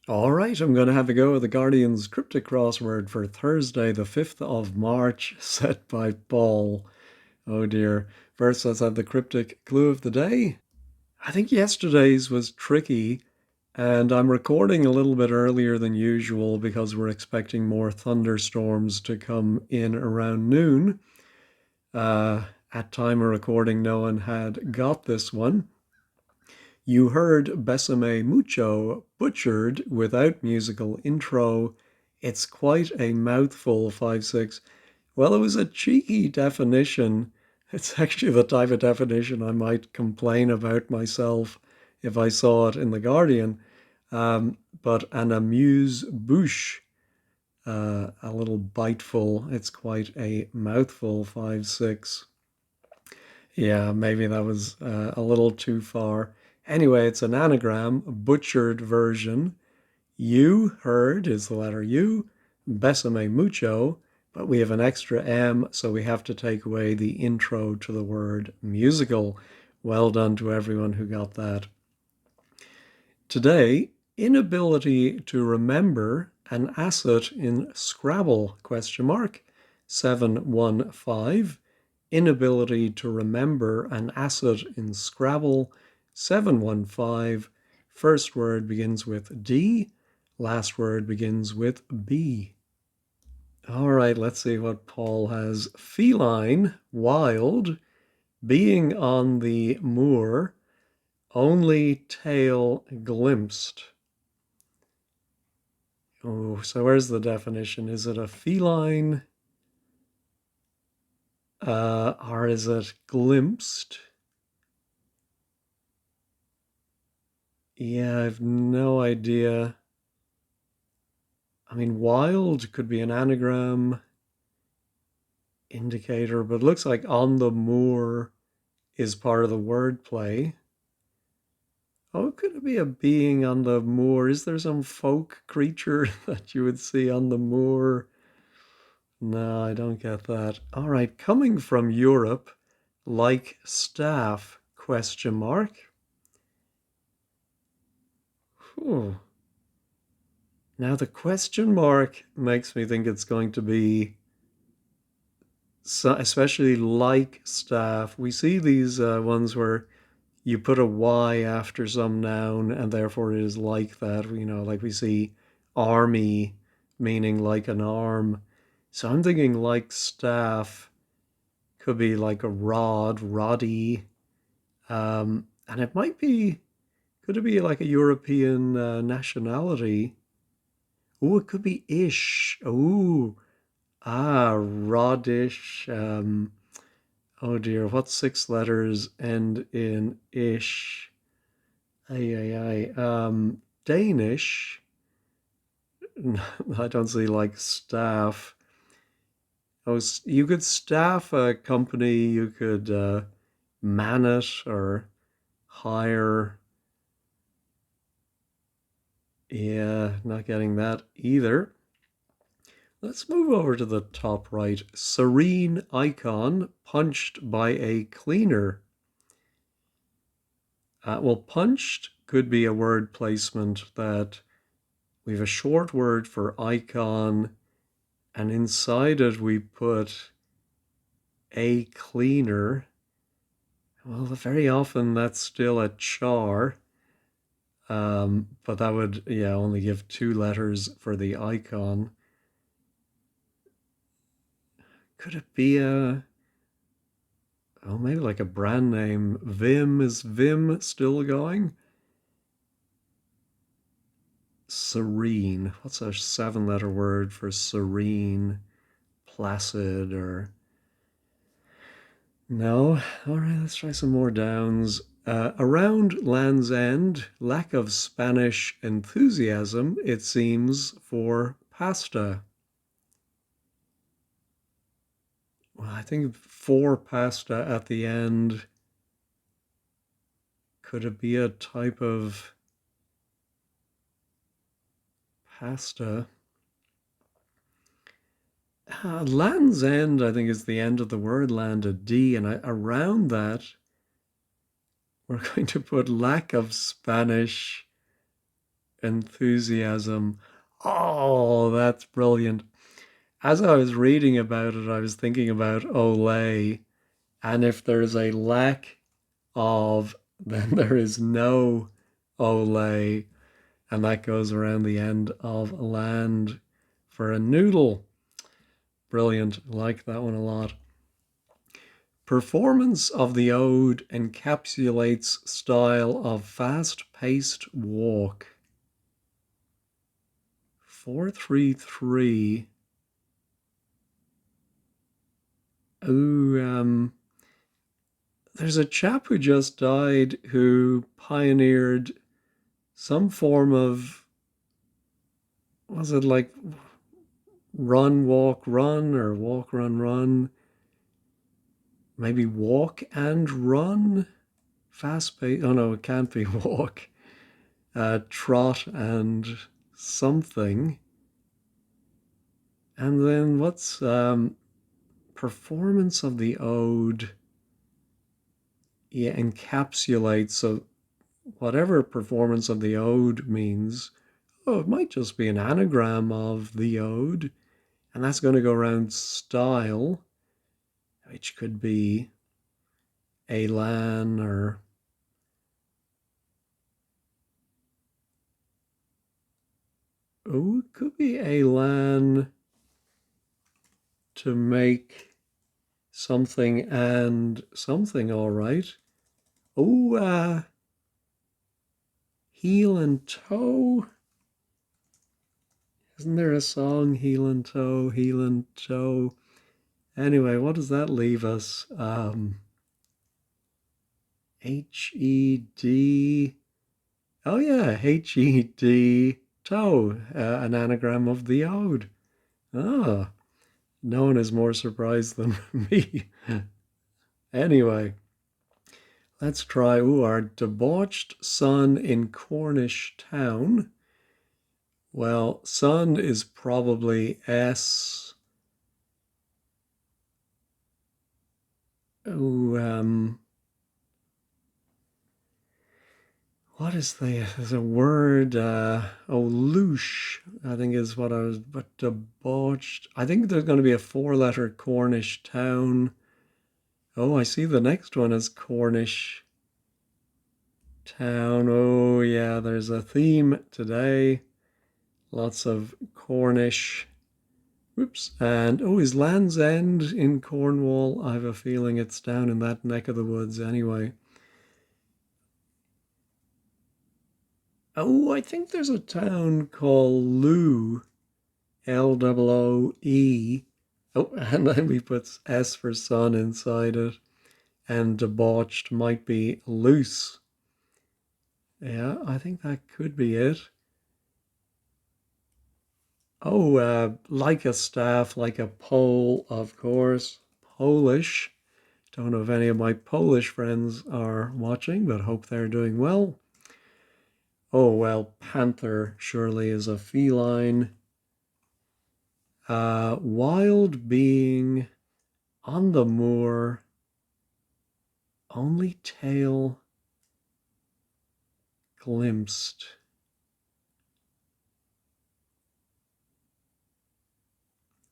All right, I'm going to have a go at the Guardian's Cryptic Crossword for Thursday, the 5th of March, set by Paul. Oh dear. First, let's have the cryptic clue of the day. I think yesterday's was tricky, and I'm recording a little bit earlier than usual because we're expecting more thunderstorms to come in around noon. At time of recording, no one had got this one. You heard Besame Mucho butchered without musical intro. It's quite a mouthful, 5-6. Well, it was a cheeky definition. It's actually the type of definition I might complain about myself if I saw it in The Guardian. But an amuse-bouche, a little biteful. It's quite a mouthful, 5-6. Yeah, maybe that was a little too far. Anyway, it's an anagram, a butchered version. You heard is the letter U, besame mucho, but we have an extra M, so we have to take away the intro to the word musical. Well done to everyone who got that. Today, inability to remember an asset in Scrabble, question mark, 715. Inability to remember an asset in Scrabble, 715. First word begins with D, last word begins with B. All right, let's see what Paul has. Feline, wild, being on the moor, only tail glimpsed. Oh, so where's the definition? Is it a feline? Or is it glimpsed? Yeah, I have no idea. I mean, wild could be an anagram indicator, but it looks like on the moor is part of the wordplay. Oh, could it be a being on the moor? Is there some folk creature that you would see on the moor? No, I don't get that. All right, coming from Europe, like staff, question mark. Whew. Now the question mark makes me think it's going to be, especially like staff. We see these ones where you put a Y after some noun and therefore it is like that. Like we see army meaning like an arm. So I'm thinking like staff could be like a rod, roddy. And it might be, could it be like a European nationality? Oh, it could be ish. Oh, rodish. Oh dear, what six letters end in ish? Ay, ay, ay. Danish. I don't see like staff. Oh, you could staff a company, you could man it or hire. Yeah, not getting that either. Let's move over to the top right. Serene icon punched by a cleaner. Well, punched could be a word placement that we have a short word for icon, and inside it we put a cleaner. Well, very often that's still a char, but that would, yeah, only give two letters for the icon. Could it be maybe like a brand name? Vim, is Vim still going? Serene. What's a seven-letter word for serene? Placid or... No? All right, let's try some more downs. Around Land's End, lack of Spanish enthusiasm, it seems, for pasta. Well, I think for pasta at the end, could it be a type of pasta? Land's End, I think, is the end of the word land, a D, and around that, we're going to put lack of Spanish enthusiasm. Oh, that's brilliant. As I was reading about it, I was thinking about Olay, and if there's a lack of, then there is no Olay, and that goes around the end of land for a noodle. Brilliant. I like that one a lot. Performance of the ode encapsulates style of fast-paced walk. 433. Oh, there's a chap who just died who pioneered some form of, was it like run, walk, run, or walk, run, run? Maybe walk and run? Fast pace. Oh no, it can't be walk. Trot and something. And then what's performance of the ode? Yeah, encapsulates. So whatever performance of the ode means, oh, it might just be an anagram of the ode. And that's going to go around style, which could be elan or oh, it could be elan to make something and something, all right. Oh, heel and toe. Isn't there a song, heel and toe, heel and toe? Anyway, what does that leave us? H-E-D. Oh yeah, H-E-D, toe, an anagram of the ode. Ah, no one is more surprised than me. Anyway, let's try. Ooh, our debauched son in Cornish town. Well, son is probably S. Oh, what is the word? Louche, I think is what I was, but debauched. I think there's going to be a four-letter Cornish town. Oh, I see the next one is Cornish town. Oh, yeah, there's a theme today. Lots of Cornish. Whoops. And oh, is Land's End in Cornwall? I have a feeling it's down in that neck of the woods anyway. Oh, I think there's a town called Loo, L-O-O-E. Oh, and then we put S for son inside it. And debauched might be loose. Yeah, I think that could be it. Oh, like a staff, like a pole, of course. Polish. Don't know if any of my Polish friends are watching, but hope they're doing well. Oh, well, panther surely is a feline. Wild being on the moor, only tail glimpsed.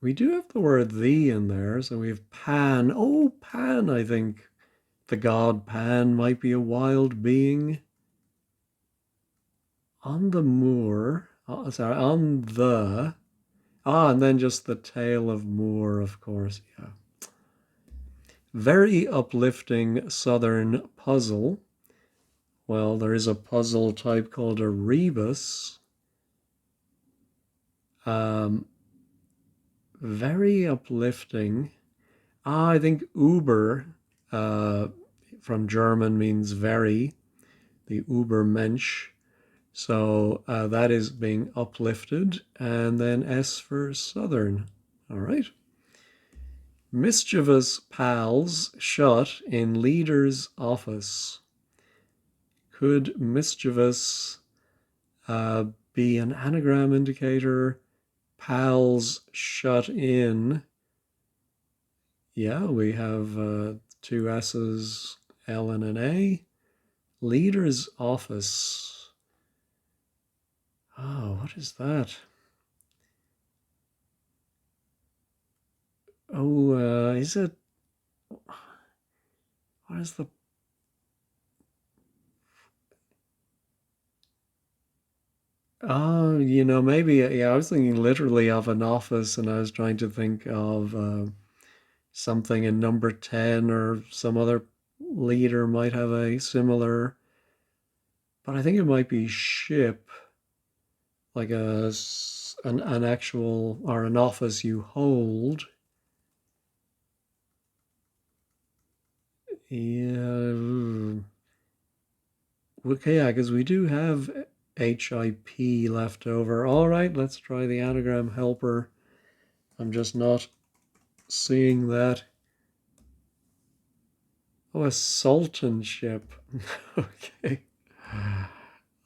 We do have the word the in there, so we have Pan. Oh, Pan, I think. The god Pan might be a wild being. On the moor. Oh, sorry, on the. Ah, and then just the tail of moor, of course. Yeah. Very uplifting southern puzzle. Well, there is a puzzle type called a rebus. Very uplifting. Ah, I think Uber from German means very, the Übermensch. So that is being uplifted. And then S for southern. All right. Mischievous pals shut in leader's office. Could mischievous be an anagram indicator? Pals shut in. Yeah, we have two S's, L and an A. Leader's office. Oh, what is that? Oh, is it? What is the? Oh, maybe, yeah, I was thinking literally of an office and I was trying to think of something in number 10 or some other leader might have a similar, but I think it might be ship, like an actual or an office you hold. Yeah. Okay, yeah, because we do have HIP left over. All right, let's try the anagram helper. I'm just not seeing that. Oh, a sultanship. Okay.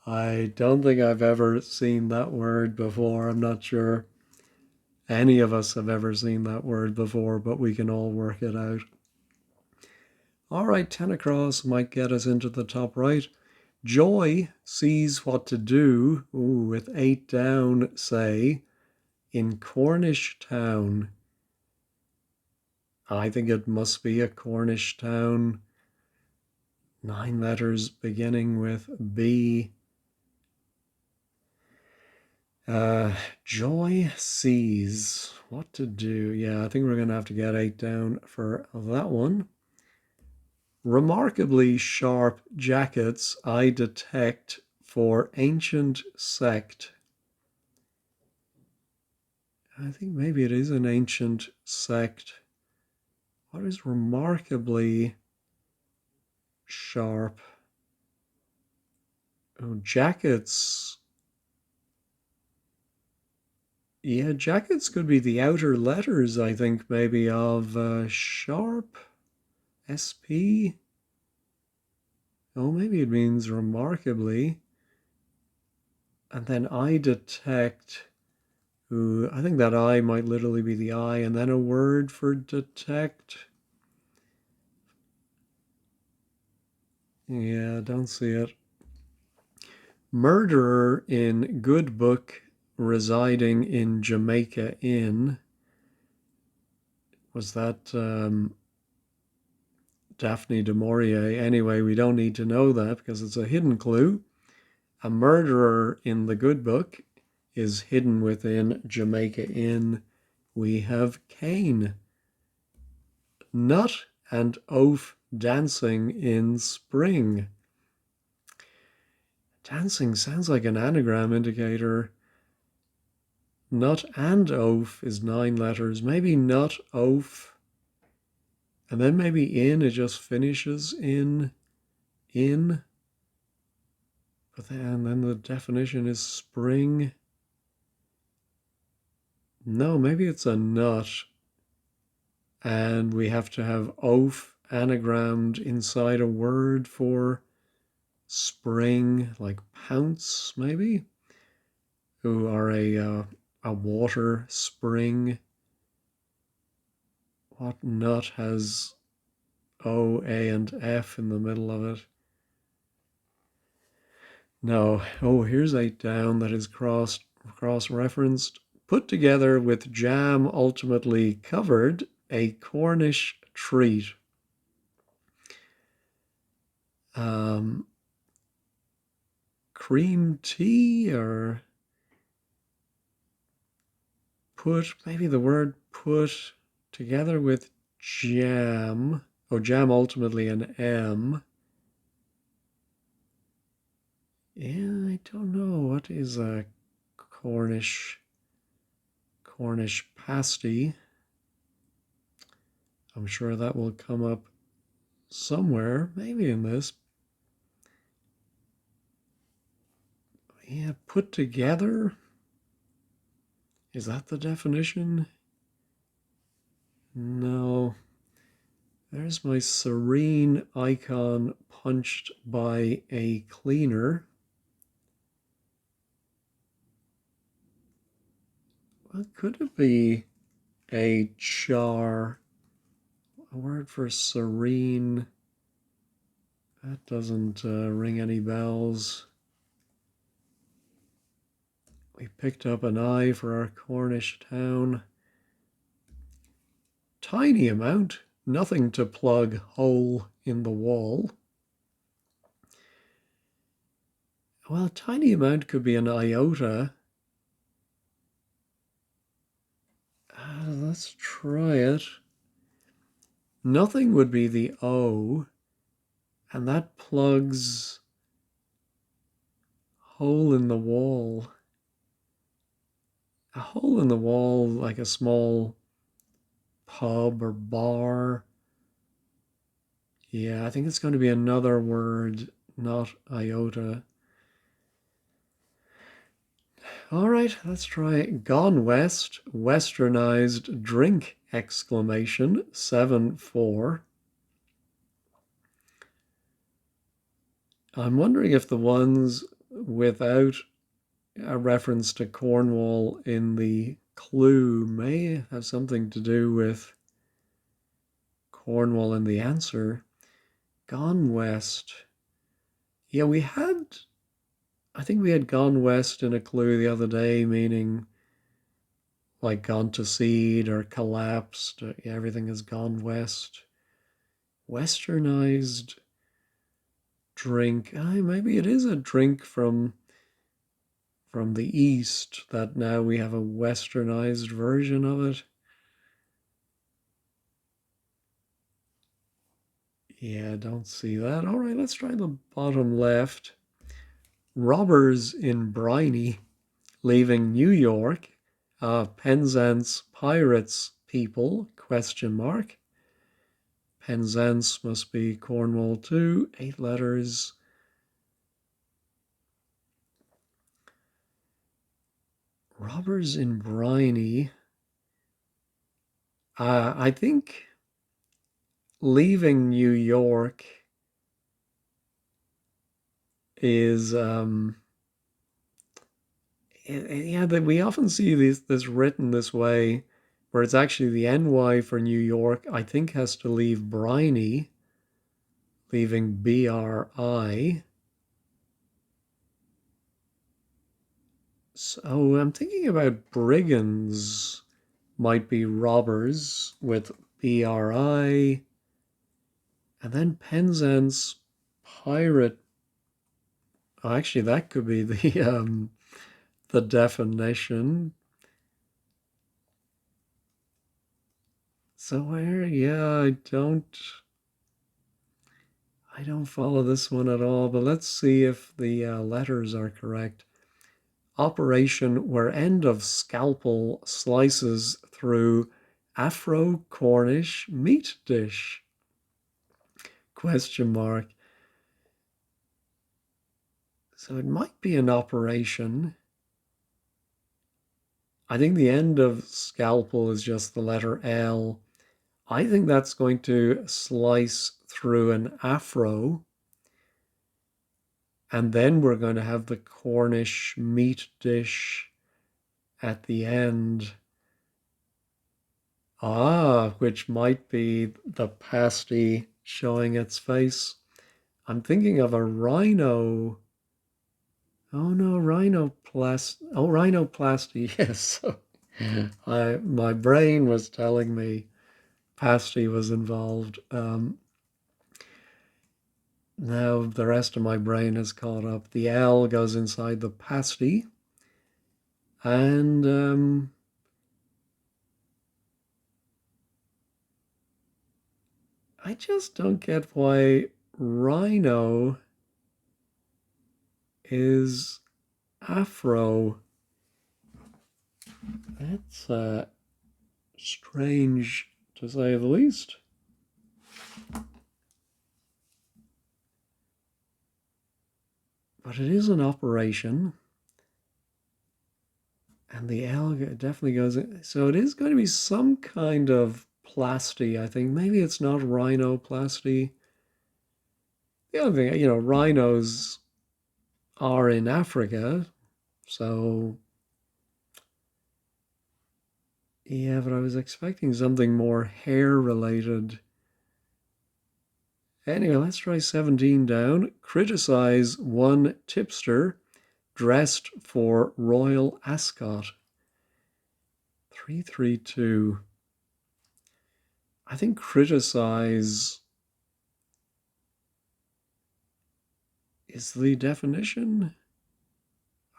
I don't think I've ever seen that word before. I'm not sure any of us have ever seen that word before, but we can all work it out. All right, 10 across might get us into the top right. Joy sees what to do. Ooh, with 8 down, say, in Cornish town. I think it must be a Cornish town. 9 letters beginning with B. Joy sees what to do. Yeah, I think we're going to have to get 8 down for that one. Remarkably sharp jackets I detect for ancient sect. I think maybe it is an ancient sect. What is remarkably sharp? Oh, jackets. Yeah, jackets could be the outer letters, I think, maybe, of sharp. SP. Oh, maybe it means remarkably. And then I detect. Ooh, I think that I might literally be the I, and then a word for detect. Yeah, don't see it. Murderer in good book residing in Jamaica Inn. Was that Daphne du Maurier? Anyway, we don't need to know that because it's a hidden clue. A murderer in the good book is hidden within Jamaica Inn. We have Cain. Nut and oaf dancing in spring. Dancing sounds like an anagram indicator. Nut and oaf is 9 letters. Maybe nut, oaf. And then maybe in, it just finishes in. But then the definition is spring. No, maybe it's a nut. And we have to have oaf anagrammed inside a word for spring, like pounce, maybe? Who are a water spring. What nut has O, A, and F in the middle of it? No. Oh, here's 8 down that is cross-referenced. Put together with jam ultimately covered, a Cornish treat. Um, Cream tea or put, maybe the word put together with jam. Oh, jam ultimately an M. Yeah, I don't know. What is a Cornish pasty? I'm sure that will come up somewhere, maybe in this. Yeah, put together? Is that the definition? No. There's my serene icon punched by a cleaner. What could it be? A char. A word for serene. That doesn't ring any bells. We picked up an I for our Cornish town. Tiny amount, nothing to plug hole in the wall. Well, tiny amount could be an iota. Let's try it. Nothing would be the O, and that plugs hole in the wall. A hole in the wall, like a small pub or bar. Yeah, I think it's going to be another word, not iota. All right, let's try Gone West, westernized drink, exclamation, 7-4. I'm wondering if the ones without a reference to Cornwall in the clue may have something to do with Cornwall in the answer. Gone West. Yeah, I think we had Gone West in a clue the other day, meaning like gone to seed or collapsed. Yeah, everything has gone west. Westernized drink. Maybe it is a drink from the East that now we have a westernized version of it. Yeah, don't see that. All right, let's try the bottom left. Robbers in Briny leaving New York. Penzance pirates people, question mark. Penzance must be Cornwall too, 8 letters. Robbers in Briny. I think leaving New York is yeah, that we often see this written this way, where it's actually the NY for New York, I think has to leave Briny, leaving BRI. So I'm thinking about brigands might be robbers with BRI, and then Penzance pirate. Oh, actually, that could be the definition. So where? Yeah, I don't follow this one at all. But let's see if the letters are correct. Operation where end of scalpel slices through Afro-Cornish meat dish. Question mark. So it might be an operation. I think the end of scalpel is just the letter L. I think that's going to slice through an afro. And then we're going to have the Cornish meat dish at the end. Which might be the pasty showing its face. I'm thinking of a rhino. Oh no, rhinoplasty. Yes. My brain was telling me pasty was involved. Now the rest of my brain has caught up. The L goes inside the pasty. And I just don't get why rhino is afro. That's strange to say the least. But it is an operation. And the L definitely goes in. So it is going to be some kind of plasty, I think. Maybe it's not rhinoplasty. The other thing, rhinos are in Africa. So, yeah, but I was expecting something more hair related. Anyway, let's try 17 down. Criticize one tipster dressed for royal ascot. 332. I think criticize is the definition.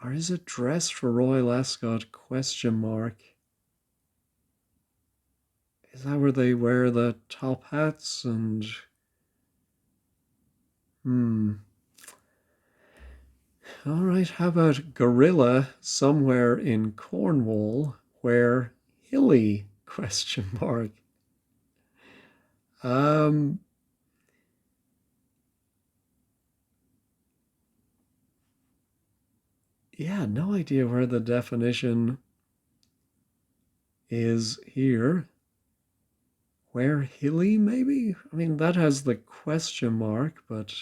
Or is it dressed for royal ascot question mark? Is that where they wear the top hats and All right, how about gorilla somewhere in Cornwall where hilly question mark? Um yeah, no idea where the definition is here. Where hilly, maybe? I mean, that has the question mark, but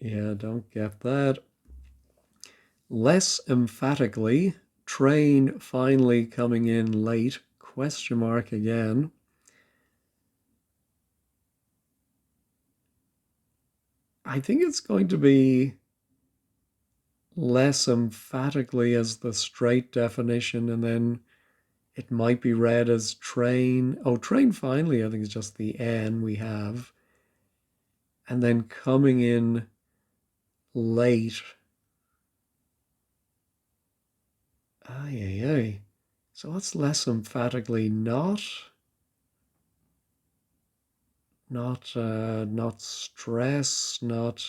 yeah, don't get that. Less emphatically, train finally coming in late, question mark again. I think it's going to be less emphatically as the straight definition, and then it might be read as train. Oh, train finally, I think it's just the N we have. And then coming in late. Ay, ay, ay. So what's less emphatically not? Not stress, not.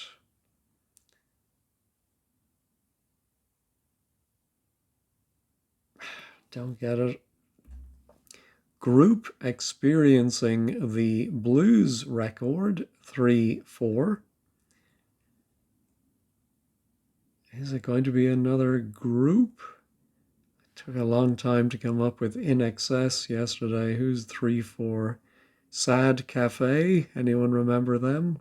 Don't get it. Group experiencing the blues record 3-4. Is it going to be another group? It took a long time to come up with In Excess yesterday. Who's 3-4? Sad Cafe. Anyone remember them?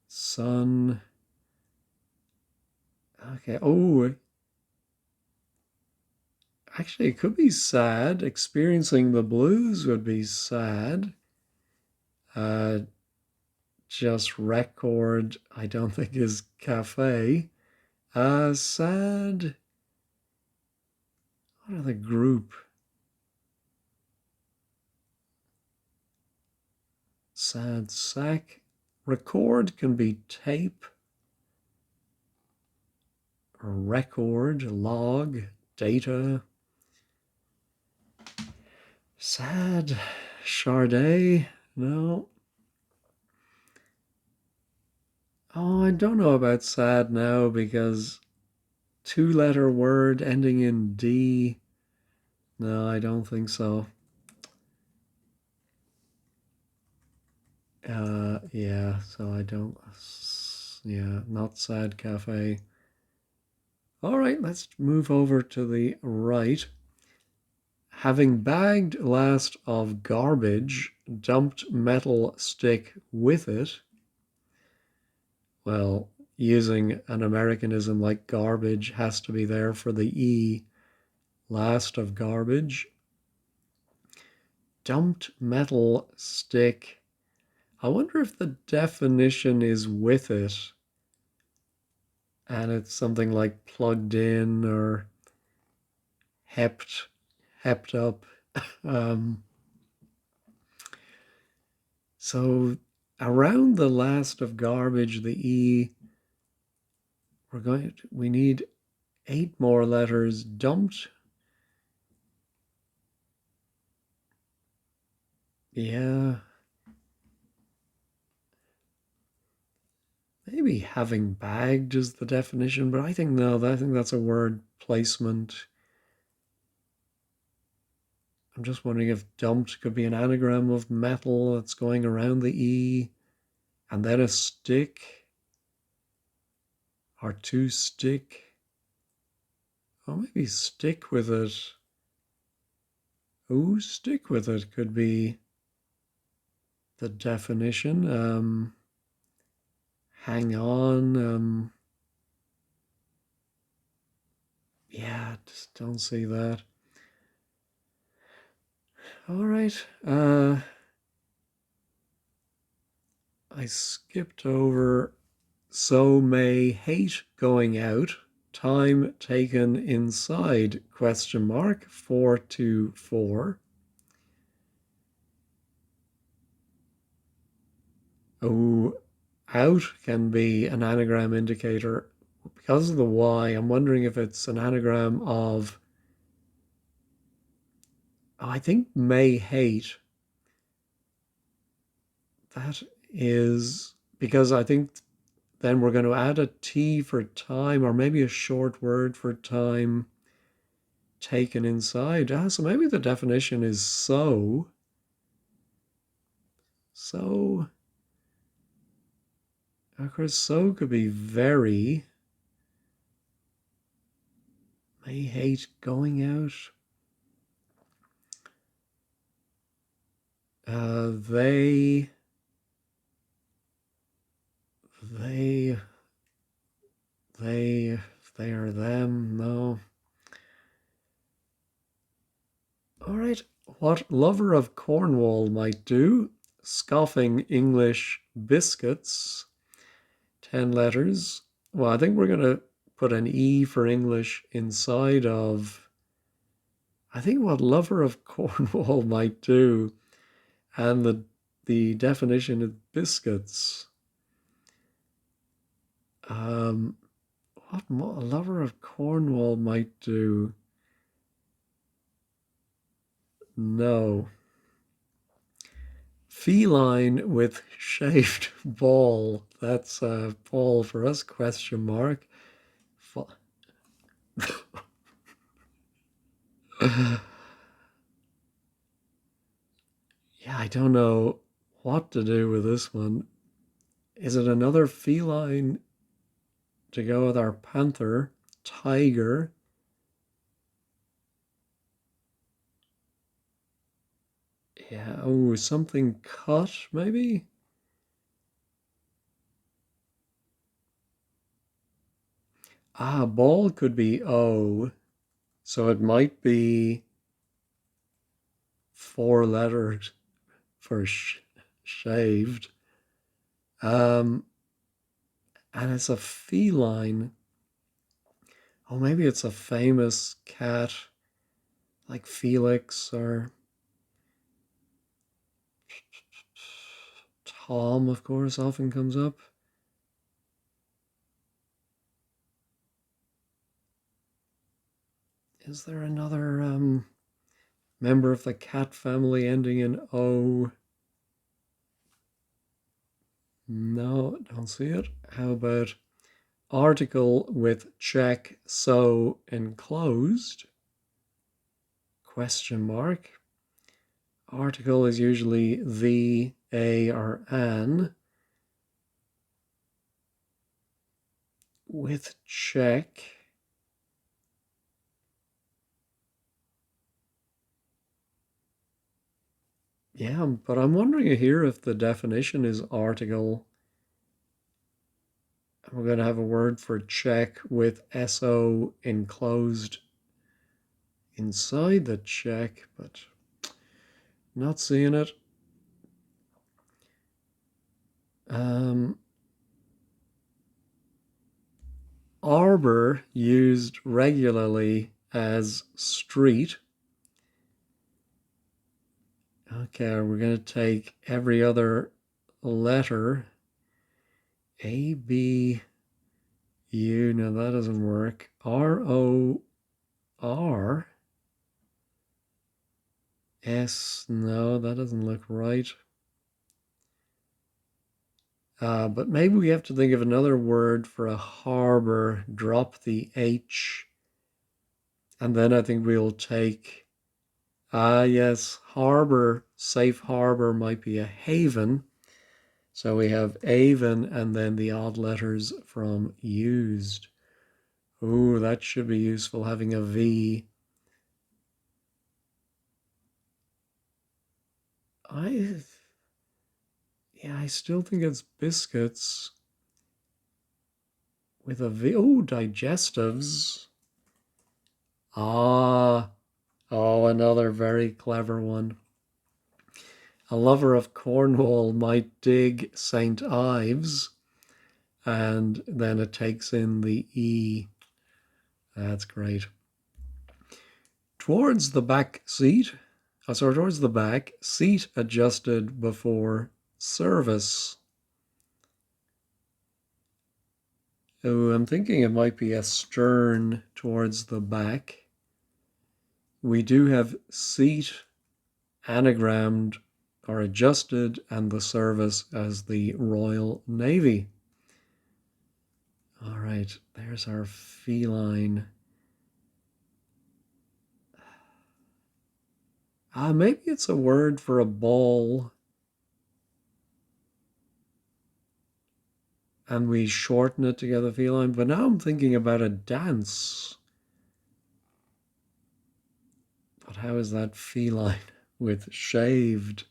Sun. Okay. Oh, actually, it could be sad. Experiencing the blues would be sad. Uh, just record, I don't think is cafe. Sad. What are the group? Sad sack. Record can be tape. Record, log, data. Sad. Charday. No. Oh, I don't know about sad now because two-letter word ending in D. No, I don't think so. Yeah, so I don't. Yeah, not sad cafe. All right, let's move over to the right. Having bagged last of garbage, dumped metal stick with it. Well, using an Americanism like garbage has to be there for the E, last of garbage. Dumped metal stick. I wonder if the definition is with it and it's something like plugged in or hepped up. Um, so around the last of garbage, the E, we need 8 more letters. Dumped. Yeah. Maybe having bagged is the definition, but I think no, I think that's a word placement. I'm just wondering if dumped could be an anagram of metal that's going around the E, and then a stick, or to stick. Oh, maybe stick with it. Oh, stick with it could be the definition. Hang on. Yeah, just don't see that. All right. I skipped over so may hate going out. Time taken inside, question mark, 424. Oh, out can be an anagram indicator. Because of the Y, I'm wondering if it's an anagram of, oh, I think may hate. That is because I think then we're going to add a T for time, or maybe a short word for time taken inside. Ah, so maybe the definition is so. So, of course, so could be very. May hate going out. They, they, they, they are them. No. All right. What lover of Cornwall might do? Scoffing English biscuits. 10 letters. Well, I think we're going to put an E for English inside of, I think, what lover of Cornwall might do. And the definition is biscuits. What a lover of Cornwall might do? No. Feline with shaved ball. That's ball for us, question mark. Yeah, I don't know what to do with this one. Is it another feline to go with our panther? Tiger. Yeah, oh, something cut, maybe? Ah, ball could be O, so it might be 4 letters for shaved. Um, and it's a feline. Oh, maybe it's a famous cat like Felix or Tom, of course, often comes up. Is there another member of the cat family ending in O? No, don't see it. How about article with check, so enclosed? Question mark. Article is usually the, a, or an. With check. Yeah, but I'm wondering here if the definition is article. We're going to have a word for check with SO enclosed inside the check, but not seeing it. Arbor used regularly as street. Okay, we're going to take every other letter. A, B, U. No, that doesn't work. R, O, R. S. No, that doesn't look right. But maybe we have to think of another word for a harbor. Drop the H. And then I think we'll take, yes, harbor, safe harbor might be a haven. So we have Avon and then the odd letters from used. Ooh, that should be useful, having a V. I still think it's biscuits with a V. Oh, digestives. Ah, oh, another very clever one. A lover of Cornwall might dig St. Ives, and then it takes in the E. That's great. Towards the back seat, towards the back, seat adjusted before service. Oh, I'm thinking it might be a stern towards the back. We do have seat anagrammed or adjusted and the service as the Royal Navy. All right, there's our feline. Maybe it's a word for a ball. And we shorten it to get the feline. But now I'm thinking about a dance. But how is that feline with shaved?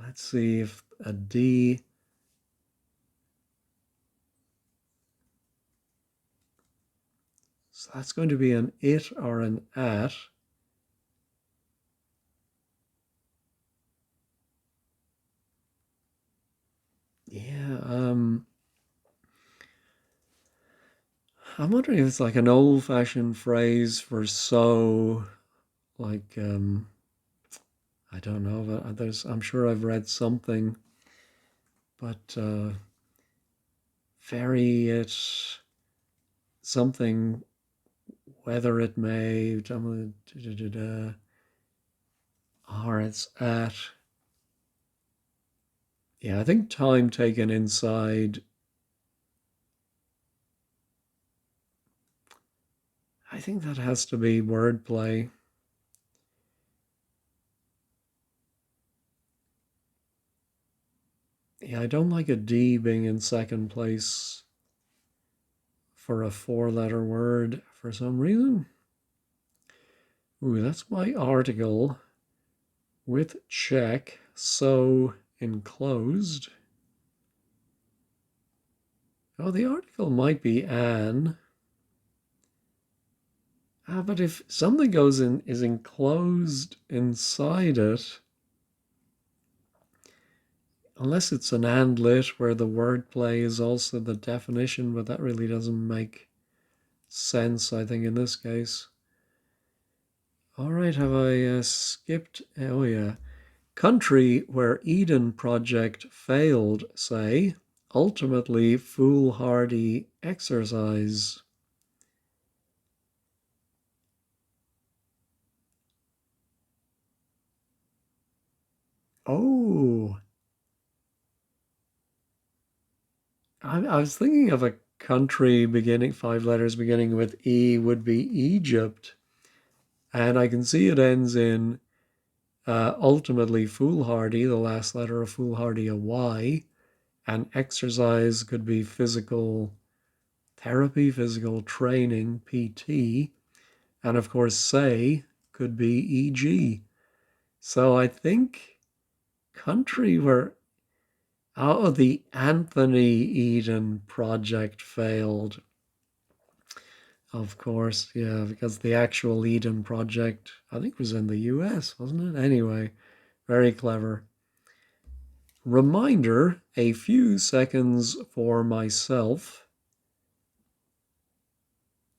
Let's see if a D. So that's going to be an it or an at. Yeah, I'm wondering if it's like an old-fashioned phrase for so, like, I don't know, but I'm sure I've read something, but very it, something, whether it may, or it's at. Yeah, I think time taken inside. I think that has to be wordplay. Yeah, I don't like a D being in second place for a four-letter word for some reason. Ooh, that's my article with check, so enclosed. Oh, the article might be an. But if something is enclosed inside it, unless it's an and lit where the wordplay is also the definition, but that really doesn't make sense, I think, in this case. All right, have I skipped? Oh, yeah. Country where Eden Project failed, say, ultimately foolhardy exercise. Oh, I was thinking of a country beginning, five letters beginning with E would be Egypt. And I can see it ends in ultimately foolhardy, the last letter of foolhardy, a Y. And exercise could be physical therapy, physical training, PT. And of course, say could be EG. So I think country where, oh, the Anthony Eden project failed. Of course, yeah, because the actual Eden project, I think, was in the US, wasn't it? Anyway, very clever. Reminder, a few seconds for myself.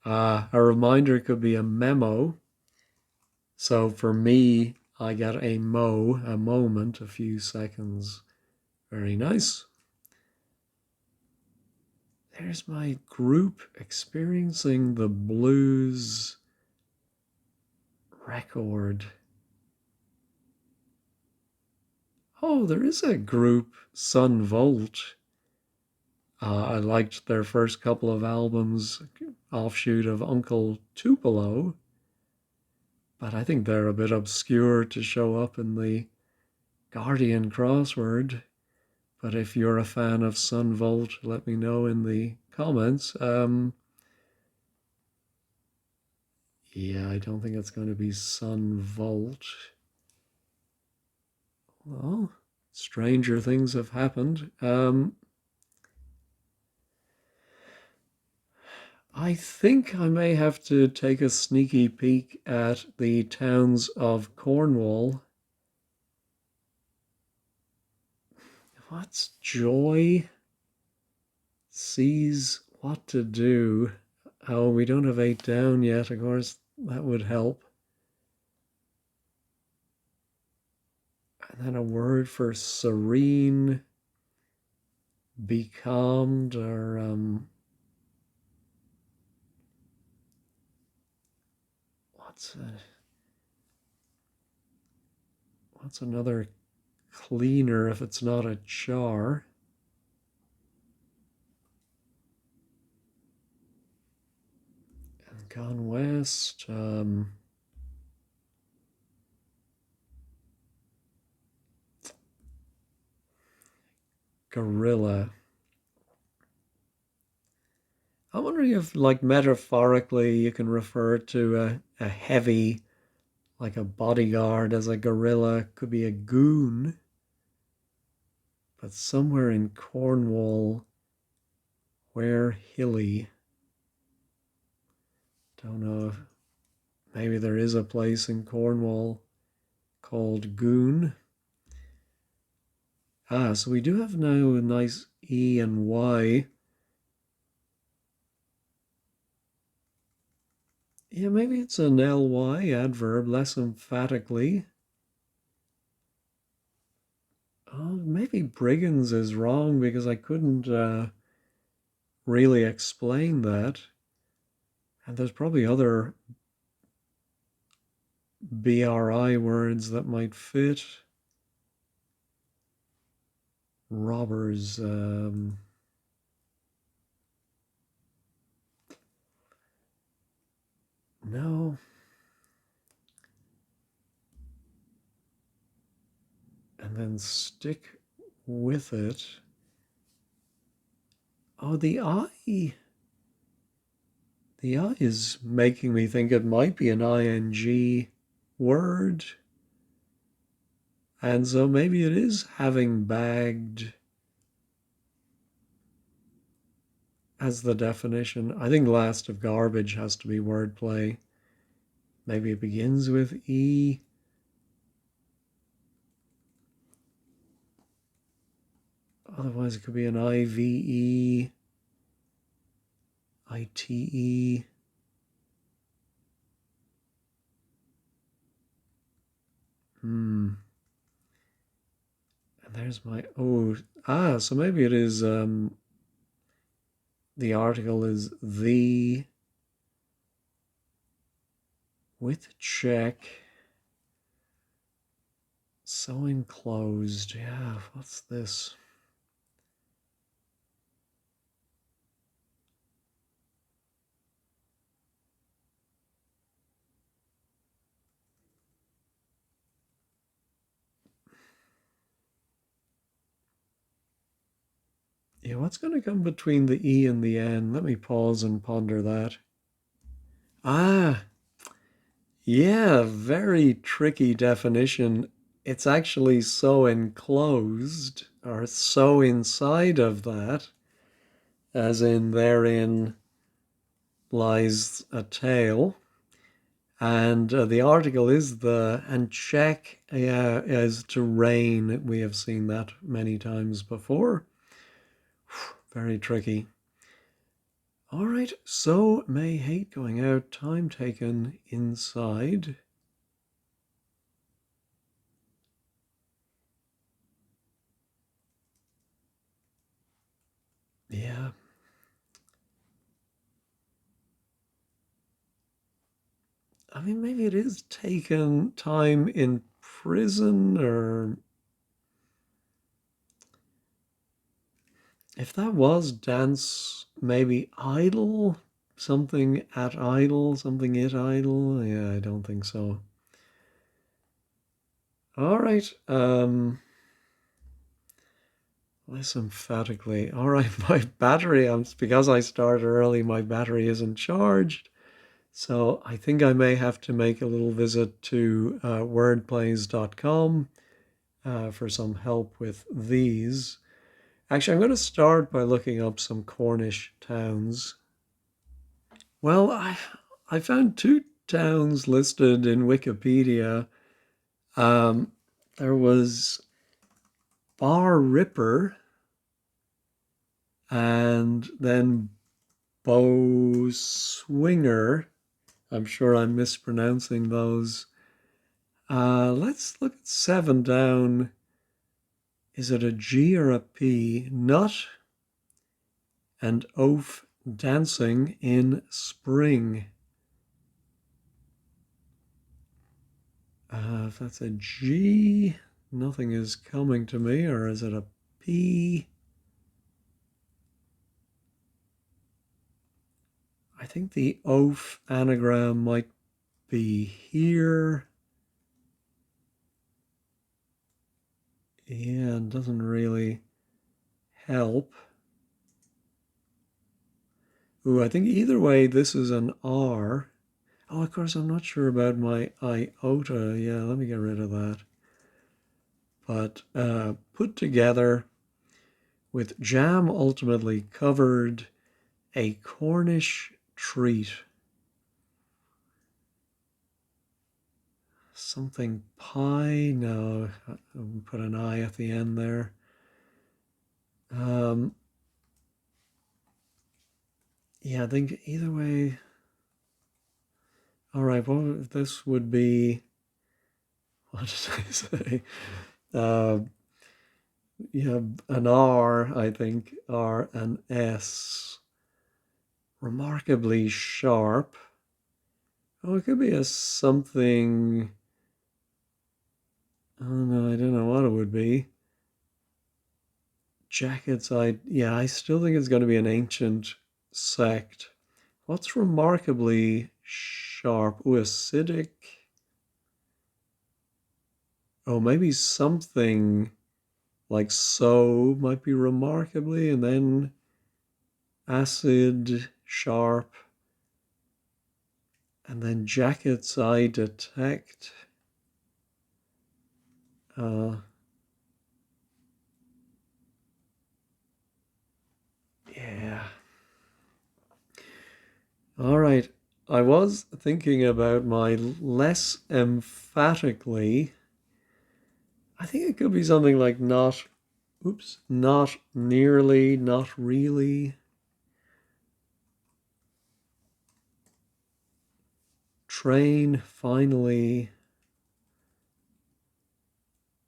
A reminder could be a memo. So for me, I get a moment, a few seconds. Very nice. There's my group experiencing the blues record. Oh, there is a group, Sun Volt. I liked their first couple of albums, offshoot of Uncle Tupelo, but I think they're a bit obscure to show up in the Guardian crossword. But if you're a fan of Sun Volt, let me know in the comments. Yeah, I don't think it's going to be Sun Volt. Well, stranger things have happened. I think I may have to take a sneaky peek at the towns of Cornwall What's joy? Sees what to do. Oh, we don't have 8 down yet. Of course, that would help. And then a word for serene, becalmed, or what's another cleaner if it's not a char? And gone west. Gorilla. I'm wondering if, like, metaphorically, you can refer to a heavy, like a bodyguard, as a gorilla. Could be a goon, but somewhere in Cornwall, where hilly. Don't know if maybe there is a place in Cornwall called Goon. So we do have now a nice E and Y. Yeah, maybe it's an ly adverb, less emphatically. Oh, maybe brigands is wrong because I couldn't really explain that. And there's probably other BRI words that might fit. Robbers. No. And then stick with it. Oh, the I. The I is making me think it might be an ing word. And so maybe it is having bagged as the definition. I think last of garbage has to be wordplay. Maybe it begins with E. Otherwise, it could be an IVE, ITE. And there's my so maybe it is the article is the with check. So enclosed. Yeah, what's this? Yeah, what's going to come between the E and the N? Let me pause and ponder that. Yeah, very tricky definition. It's actually so enclosed or so inside of that, as in therein lies a tail. And the article is and check is to rain. We have seen that many times before. Very tricky. All right, so may hate going out, time taken inside. Yeah. I mean, maybe it is taken time in prison, or if that was dance, maybe idle, something at idle, something it idle. Yeah, I don't think so. All right. Less emphatically. All right, my battery, because I started early, my battery isn't charged. So I think I may have to make a little visit to wordplays.com for some help with these. Actually, I'm going to start by looking up some Cornish towns. Well, I found 2 towns listed in Wikipedia. There was bar ripper, and then bow swinger. I'm sure I'm mispronouncing those. Let's look at 7 down. Is it a G or a P? Nut and oaf dancing in spring. If that's a G, nothing is coming to me, or is it a P? I think the oaf anagram might be here. Yeah, it doesn't really help. Ooh, I think either way this is an R. Oh, of course, I'm not sure about my iota. Yeah, let me get rid of that. But put together with jam ultimately covered, a Cornish treat. Something pie? No, I'll put an I at the end there. Yeah, I think either way. All right, well, this would be, what did I say? Yeah, an R, I think, R and S. Remarkably sharp. Oh, it could be a something. Oh no, I don't know what it would be. Jackets, yeah, I still think it's going to be an ancient sect. What's remarkably sharp? Ooh, acidic. Oh, maybe something like so might be remarkably, and then acid, sharp, and then jackets I detect. Yeah. All right. I was thinking about my less emphatically. I think it could be something like not, oops, not nearly, not really. Train finally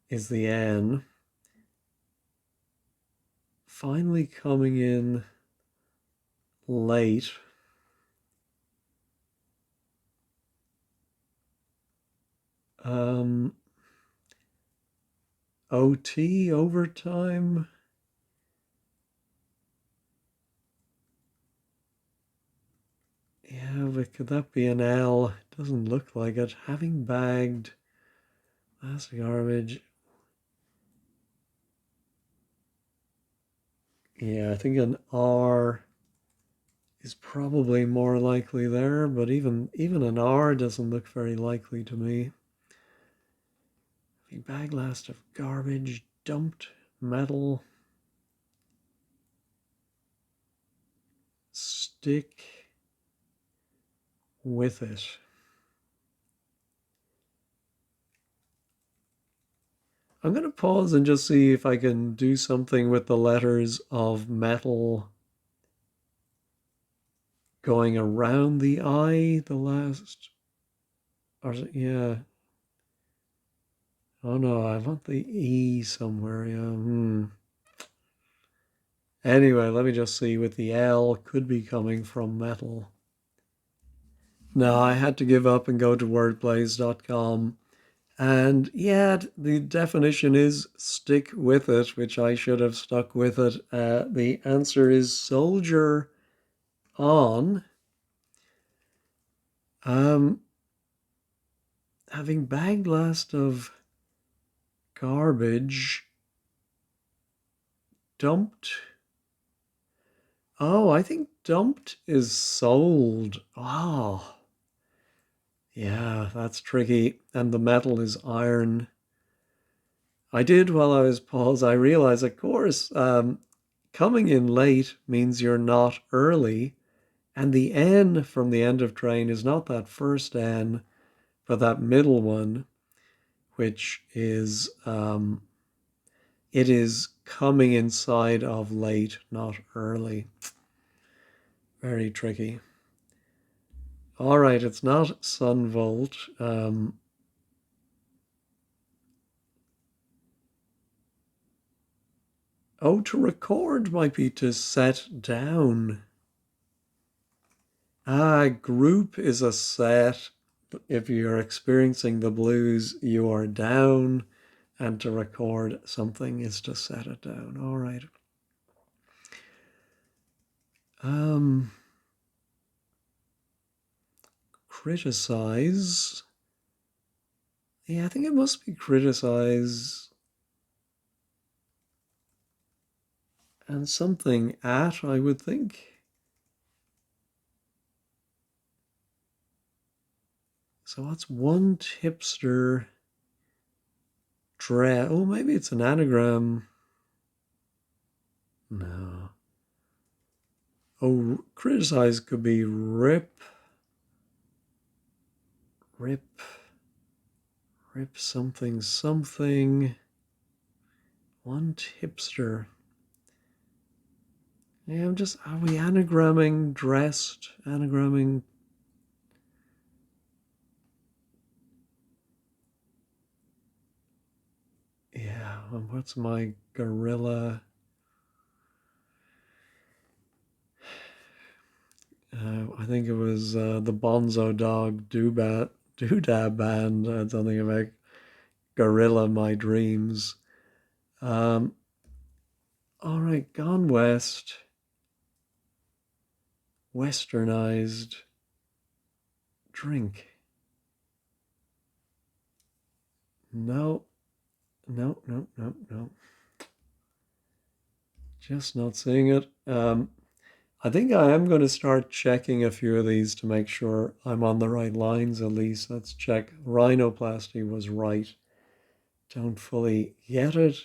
is the N. Finally coming in late. OT, overtime. Yeah, but could that be an L? It doesn't look like it. Having bagged, that's garbage. Yeah, I think an R is probably more likely there, but even an R doesn't look very likely to me. A bag last of garbage, dumped metal, stick with it. I'm going to pause and just see if I can do something with the letters of metal going around the I, the last, or yeah. Oh no, I want the E somewhere. Yeah. Anyway, let me just see with the L could be coming from metal. No, I had to give up and go to wordplays.com. And yeah, the definition is stick with it, which I should have stuck with it. The answer is soldier on. Having bagged last of garbage, dumped. Oh, I think dumped is sold. Oh, yeah, that's tricky. And the metal is iron. I did while I was paused. I realized, of course, coming in late means you're not early. And the N from the end of train is not that first N, but that middle one, which is, It is coming inside of late, not early. Very tricky. All right, it's not sunvolt. Oh, to record might be to set down. Group is a set. If you're experiencing the blues, you are down. And to record something is to set it down. All right. Criticize. Yeah, I think it must be criticize. And something at, I would think. So what's one tipster dress? Oh, maybe it's an anagram. No. Oh, criticize could be rip, rip, rip something, something. One tipster. Yeah, are we anagramming dressed? Anagramming. Yeah, what's my gorilla? I think it was the Bonzo Dog Doodah Band. Something about Gorilla My Dreams. All right, Gone West. Westernized drink. No, no, no, no, no. Just not seeing it. I think I am going to start checking a few of these to make sure I'm on the right lines at least. Let's check. Rhinoplasty was right. Don't fully get it.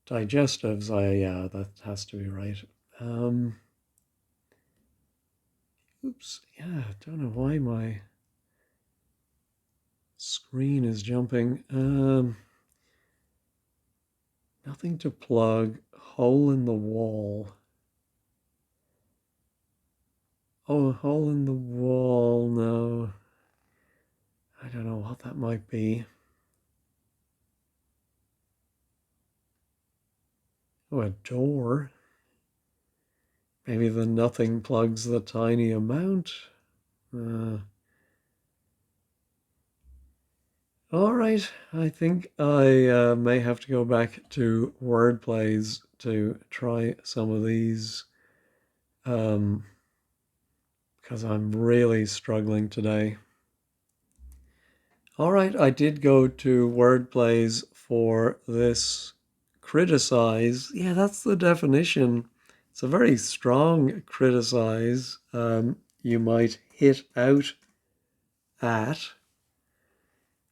Digestives, yeah, that has to be right. Oops, yeah, don't know why my screen is jumping. Nothing to plug. Hole in the wall. Oh, a hole in the wall. No. I don't know what that might be. Oh, a door. Maybe the nothing plugs the tiny amount. All right, I think I may have to go back to word plays to try some of these because I'm really struggling today. All right, I did go to word plays for this. Criticize. Yeah, that's the definition. It's a very strong criticize. You might hit out at.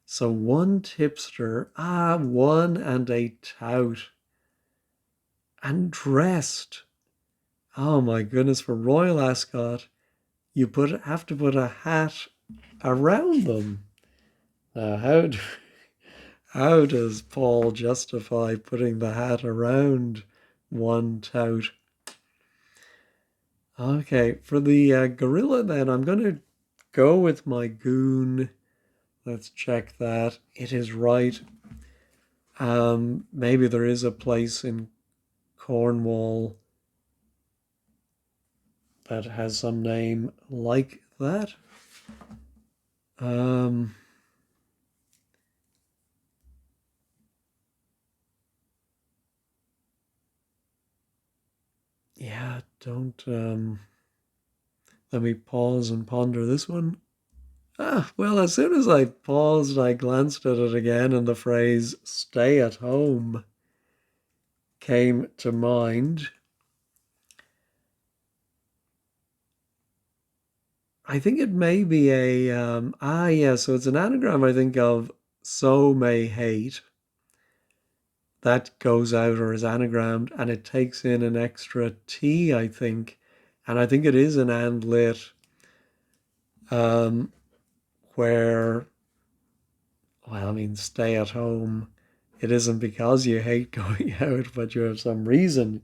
So one tipster, one and a tout. And dressed. Oh my goodness, for Royal Ascot, you have to put a hat around them. Now, how does Paul justify putting the hat around one tout? Okay, for the gorilla then, I'm going to go with my goon. Let's check that. It is right. Maybe there is a place in Cornwall that has some name like that. Yeah, don't let me pause and ponder this one. Well, as soon as I paused, I glanced at it again, and the phrase stay at home came to mind. I think it may be yeah, so it's an anagram, I think, of so may hate. That goes out or is anagrammed, and it takes in an extra T, I think. And I think it is an and lit, where, well, I mean, stay at home it isn't because you hate going out, but you have some reason,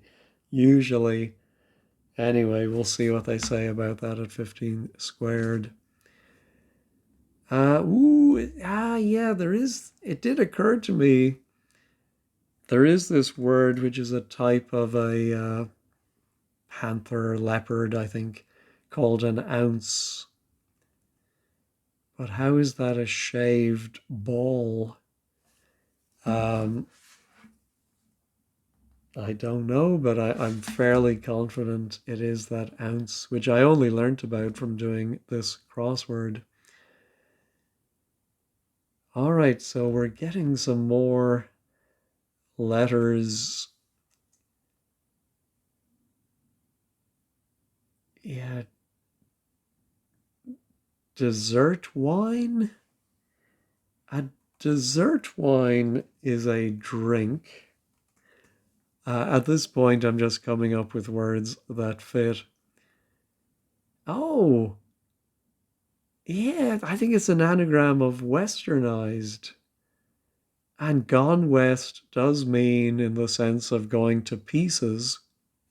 usually. Anyway, we'll see what they say about that at 15 squared. Yeah, there is, it did occur to me, there is this word which is a type of a panther, leopard, I think, called an ounce. But how is that a shaved ball? Um, I don't know, but I'm fairly confident it is that ounce, which I only learnt about from doing this crossword. All right, so we're getting some more letters. Yeah, dessert wine? A dessert wine is a drink. At this point, I'm just coming up with words that fit. Oh, yeah, I think it's an anagram of westernized. And gone west does mean in the sense of going to pieces,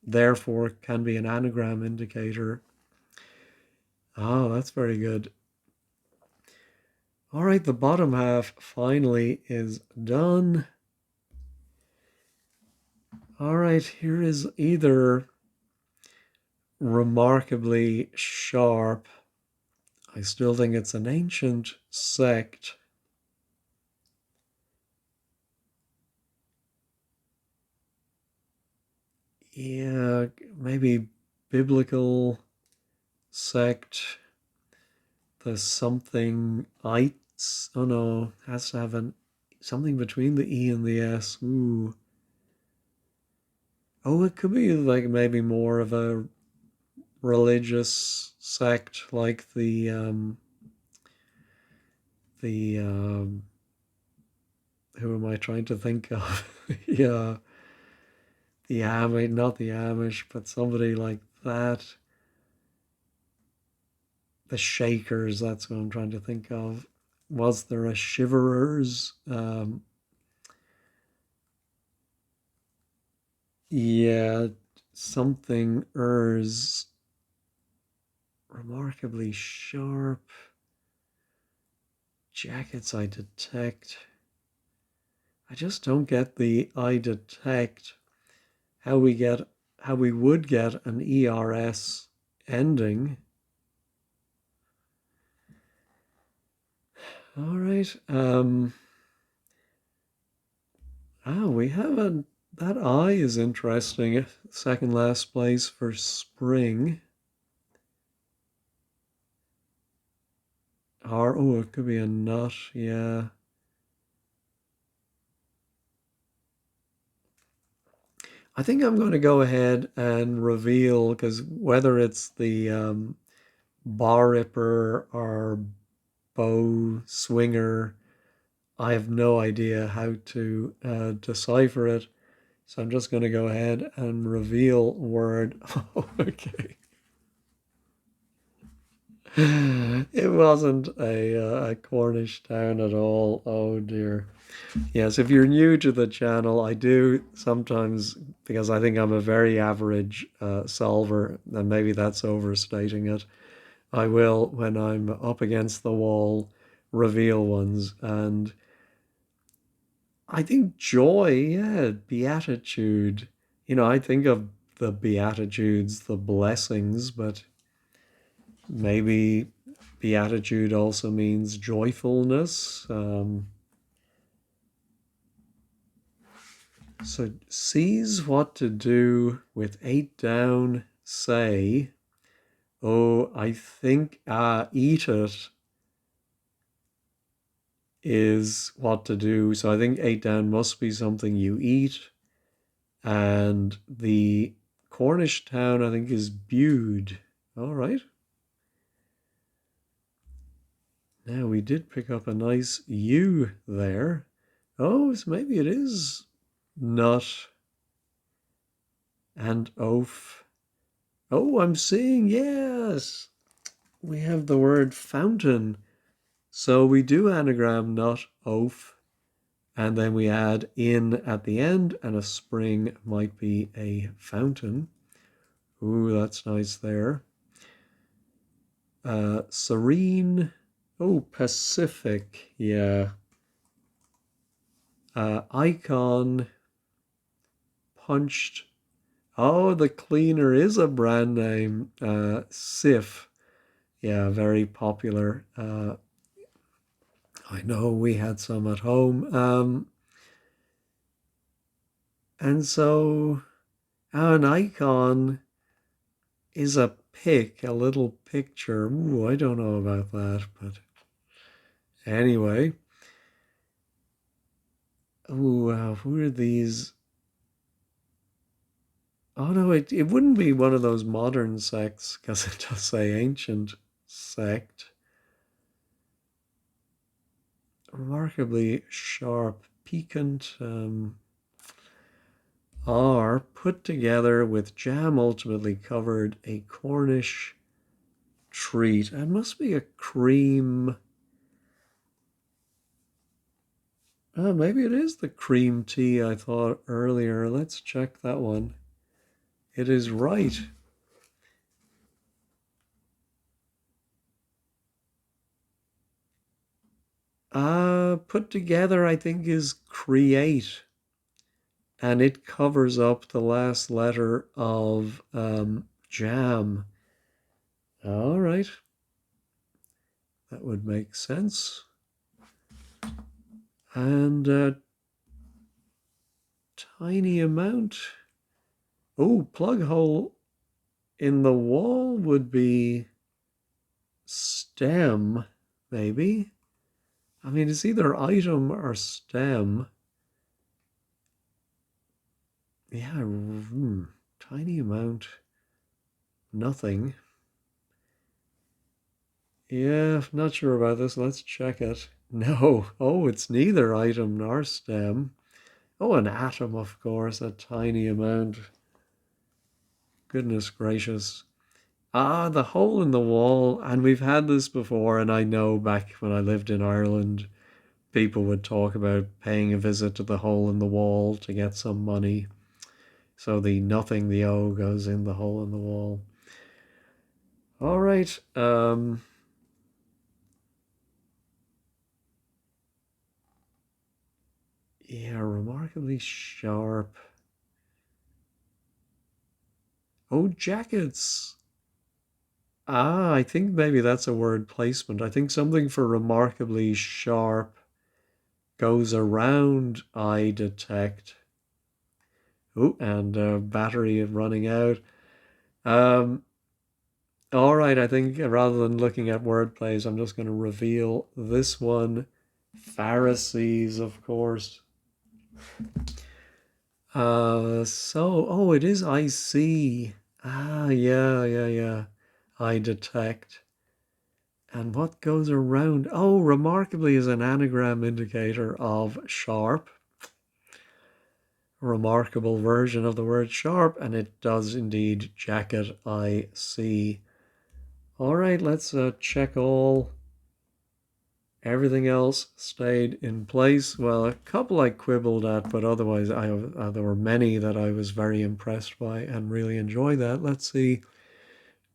therefore can be an anagram indicator. Oh, that's very good. All right, the bottom half finally is done. All right, here is either remarkably sharp. I still think it's an ancient sect. Yeah, maybe biblical sect. The something ites. Oh no, has to have something between the E and the S. Ooh. Oh, it could be like maybe more of a religious sect like the who am I trying to think of? Yeah, the Amish, not the Amish, but somebody like that. The Shakers, that's what I'm trying to think of. Was there a Shiverers? Yeah, something ers, remarkably sharp. Jackets I detect. I just don't get the I detect how we would get an ERS ending. All right. We have that I is interesting. Second last place for spring. Or oh, it could be a nut. Yeah. I think I'm going to go ahead and reveal because whether it's the bar ripper or bow swinger, I have no idea how to decipher it. So I'm just going to go ahead and reveal word. Oh, okay. It wasn't a Cornish town at all. Oh dear. Yes, if you're new to the channel, I do sometimes, because I think I'm a very average solver, and maybe that's overstating it, I will, when I'm up against the wall, reveal ones. And I think joy, yeah, beatitude. I think of the beatitudes, the blessings, but maybe beatitude also means joyfulness. So sees what to do with 8 down, say, oh, I think eat it is what to do. So I think 8 down must be something you eat. And the Cornish town, I think, is Bude. All right. Now we did pick up a nice U there. Oh, so maybe it is nut and oaf. Oh, I'm seeing, yes. We have the word fountain. So we do anagram nut, oaf, And then we add in at the end, and a spring might be a fountain. Ooh, that's nice there. Serene. Oh, Pacific. Yeah. Icon. Punched. Oh, the cleaner is a brand name. Sif. Yeah, very popular. I know we had some at home. And so an icon is a pic, a little picture. Ooh, I don't know about that, but anyway. Ooh, who are these? Oh no, it wouldn't be one of those modern sects because it does say ancient sect. Remarkably sharp, piquant, are put together with jam ultimately covered a Cornish treat. It must be a cream. Oh, maybe it is the cream tea I thought earlier. Let's check that one. It is right. Put together, I think, is create. And it covers up the last letter of jam. All right. That would make sense. And tiny amount. Oh, plug hole in the wall would be stem, maybe. I mean, it's either item or stem. Yeah, tiny amount. Nothing. Yeah, not sure about this. Let's check it. No. Oh, it's neither item nor stem. Oh, an atom, of course, a tiny amount. Goodness gracious. The hole in the wall, and we've had this before, and I know back when I lived in Ireland, people would talk about paying a visit to the hole in the wall to get some money. So the nothing, the O goes in the hole in the wall. All right. Yeah, remarkably sharp. Oh, jackets. I think maybe that's a word placement. I think something for remarkably sharp goes around I detect. Oh, and battery running out. Um, all right, I think rather than looking at word plays, I'm just going to reveal this one. Pharisees, of course. Oh, it is I see. Yeah. I detect. And what goes around? Oh, remarkably is an anagram indicator of sharp. A remarkable version of the word sharp, and it does indeed jacket, I see. All right, let's check all. Everything else stayed in place. Well, a couple I quibbled at, but otherwise there were many that I was very impressed by and really enjoy that. Let's see.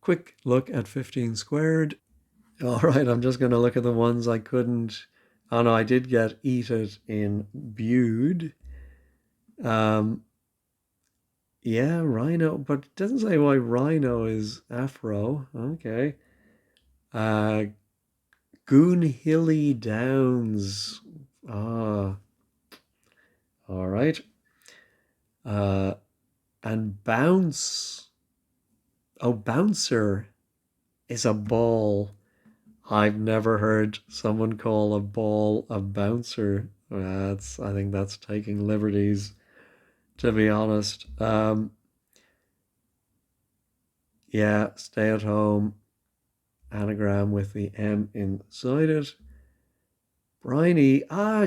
Quick look at 15 squared. All right, I'm just going to look at the ones I couldn't. Oh no, I did get eat it in Bude. Um, yeah, rhino, but it doesn't say why rhino is afro. Okay. Uh, Goonhilly Downs. Ah, all right. Uh, and bounce. Oh, bouncer is a ball. I've never heard someone call a ball a bouncer. I think that's taking liberties, to be honest. Yeah, stay at home. Anagram with the M inside it. Briny,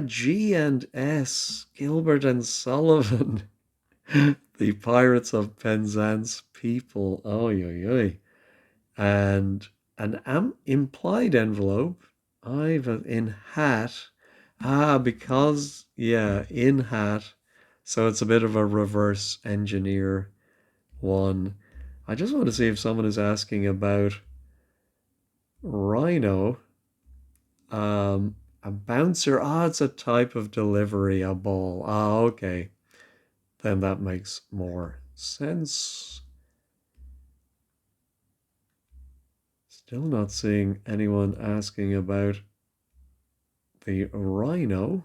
G and S, Gilbert and Sullivan, the Pirates of Penzance people. Oh, yo. And an implied envelope. I've in hat. Because, yeah, in hat. So it's a bit of a reverse engineer one. I just want to see if someone is asking about rhino. A bouncer. It's a type of delivery, a ball. Okay. Then that makes more sense. Still not seeing anyone asking about the rhino.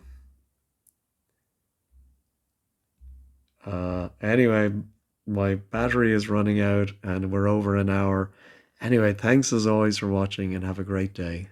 Anyway, my battery is running out and we're over an hour. Anyway, thanks as always for watching and have a great day.